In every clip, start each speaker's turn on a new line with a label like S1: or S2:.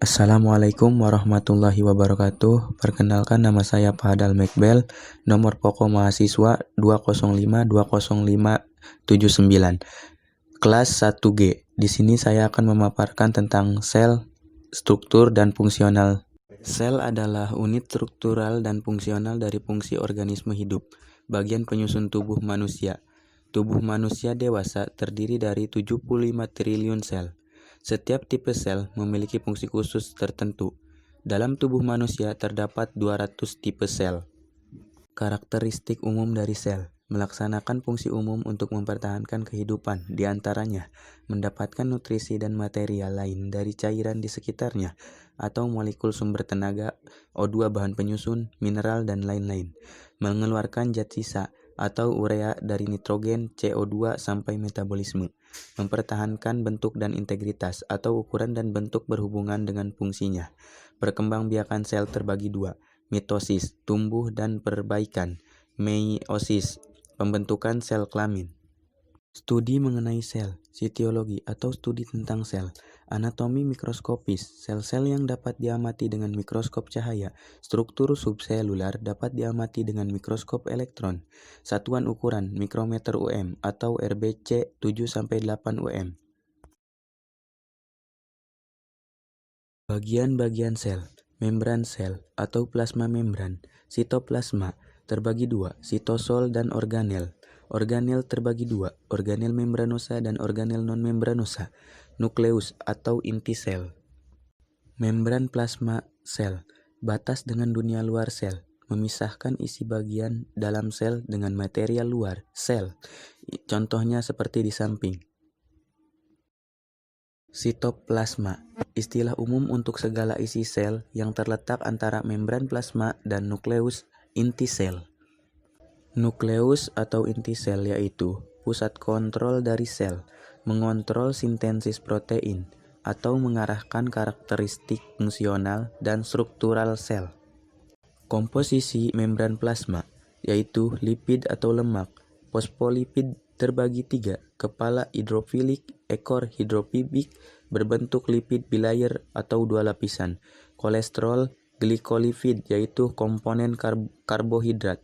S1: Assalamualaikum warahmatullahi wabarakatuh. Perkenalkan, nama saya Fahadal Mekbel, nomor pokok mahasiswa 2052059, kelas 1G. Di sini saya akan memaparkan tentang sel, struktur, dan fungsional. Sel adalah unit struktural dan fungsional dari fungsi organisme hidup, bagian penyusun tubuh manusia. Tubuh manusia dewasa terdiri dari 75 triliun sel. Setiap tipe sel memiliki fungsi khusus tertentu. Dalam tubuh manusia terdapat 200 tipe sel. Karakteristik umum dari sel: melaksanakan fungsi umum untuk mempertahankan kehidupan, di antaranya mendapatkan nutrisi dan material lain dari cairan di sekitarnya, atau molekul sumber tenaga, O2 bahan penyusun, mineral, dan lain-lain. Mengeluarkan zat sisa atau urea dari nitrogen, CO2 sampai metabolisme. Mempertahankan bentuk dan integritas atau ukuran dan bentuk berhubungan dengan fungsinya. Perkembangbiakan sel terbagi dua: mitosis, tumbuh dan perbaikan; meiosis, pembentukan sel kelamin. Studi mengenai sel, sitiologi atau studi tentang sel. Anatomi mikroskopis, sel-sel yang dapat diamati dengan mikroskop cahaya. Struktur subselular dapat diamati dengan mikroskop elektron. Satuan ukuran, mikrometer UM atau RBC 7-8 UM. Bagian-bagian sel: membran sel atau plasma membran. Sitoplasma terbagi dua: sitosol dan organel. Organel terbagi dua: organel membranosa dan organel non-membranosa. Nukleus atau inti sel. Membran plasma sel, batas dengan dunia luar sel, memisahkan isi bagian dalam sel dengan material luar sel. Contohnya seperti di samping. Sitoplasma, istilah umum untuk segala isi sel yang terletak antara membran plasma dan nukleus inti sel. Nukleus atau inti sel yaitu pusat kontrol dari sel, mengontrol sintesis protein, atau mengarahkan karakteristik fungsional dan struktural sel. Komposisi membran plasma yaitu lipid atau lemak. Fosfolipid terbagi tiga: kepala hidrofilik, ekor hidrofobik, berbentuk lipid bilayer atau dua lapisan. Kolesterol, glikolipid yaitu komponen karbohidrat.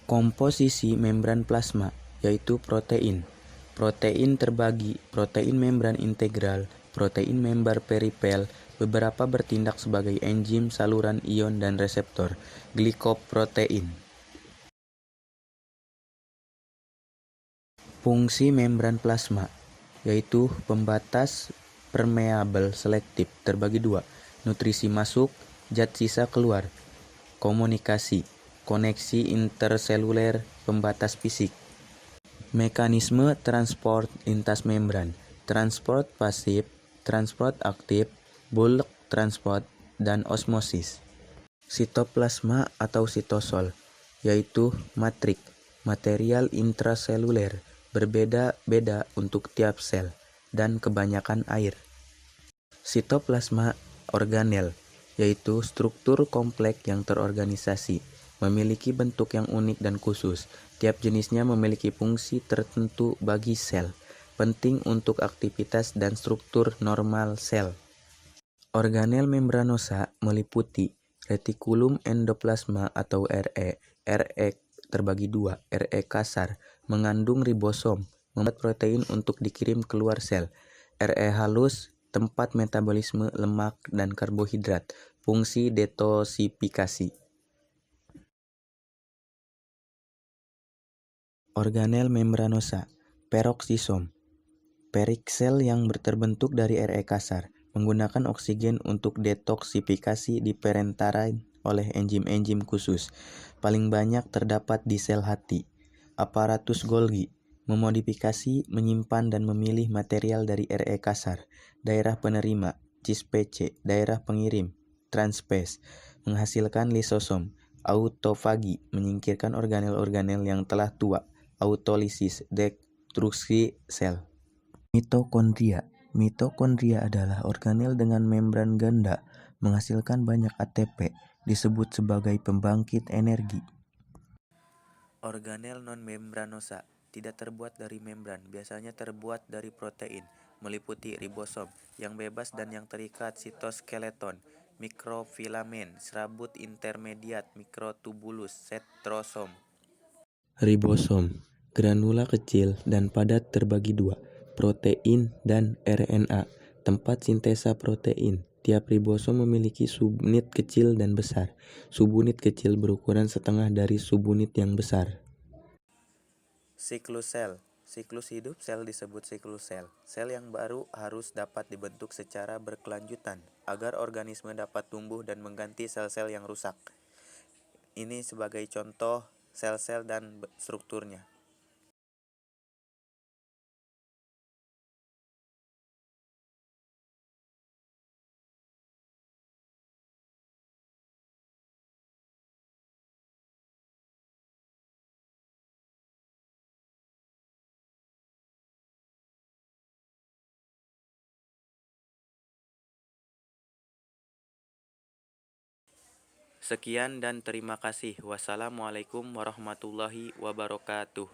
S1: Komposisi membran plasma yaitu protein. Protein terbagi: protein membran integral, protein member peripel, beberapa bertindak sebagai enzim saluran ion dan reseptor. Glikoprotein. Fungsi membran plasma yaitu pembatas, permeabel, selektif, terbagi dua: nutrisi masuk, zat sisa keluar. Komunikasi, koneksi interseluler, pembatas fisik. Mekanisme transport lintas membran: transport pasif, transport aktif, bulk transport, dan osmosis. Sitoplasma atau sitosol yaitu matrik, material intraseluler, berbeda-beda untuk tiap sel, dan kebanyakan air. Sitoplasma organel yaitu struktur kompleks yang terorganisasi, memiliki bentuk yang unik dan khusus. Tiap jenisnya memiliki fungsi tertentu bagi sel, penting untuk aktivitas dan struktur normal sel. Organel membranosa meliputi retikulum endoplasma atau RE. RE terbagi dua: RE kasar, mengandung ribosom, membuat protein untuk dikirim keluar sel. RE halus, tempat metabolisme lemak dan karbohidrat, fungsi detoksifikasi. Organel membranosa, peroksisom, periksel yang terbentuk dari RE kasar, menggunakan oksigen untuk detoksifikasi di perenterin oleh enzim-enzim khusus. Paling banyak terdapat di sel hati. Aparatus Golgi, memodifikasi, menyimpan, dan memilih material dari RE kasar. Daerah penerima, CISPC, daerah pengirim, transphase, menghasilkan lisosom. Autofagi, menyingkirkan organel-organel yang telah tua. Autolisis, destruksi sel. Mitokondria. Mitokondria adalah organel dengan membran ganda, menghasilkan banyak ATP, disebut sebagai pembangkit energi. Organel non-membranosa tidak terbuat dari membran, biasanya terbuat dari protein. meliputi ribosom yang bebas dan yang terikat, sitoskeleton, mikrofilamen, serabut intermediat, mikrotubulus, setrosom. Ribosom, granula kecil dan padat terbagi dua, protein dan RNA, tempat sintesa protein. Tiap ribosom memiliki subunit kecil dan besar. Subunit kecil berukuran setengah dari subunit yang besar. Siklus sel. Siklus hidup sel disebut siklus sel. Sel yang baru harus dapat dibentuk secara berkelanjutan agar organisme dapat tumbuh dan mengganti sel-sel yang rusak. Ini sebagai contoh sel-sel dan strukturnya. Sekian dan terima kasih. Wassalamualaikum warahmatullahi wabarakatuh.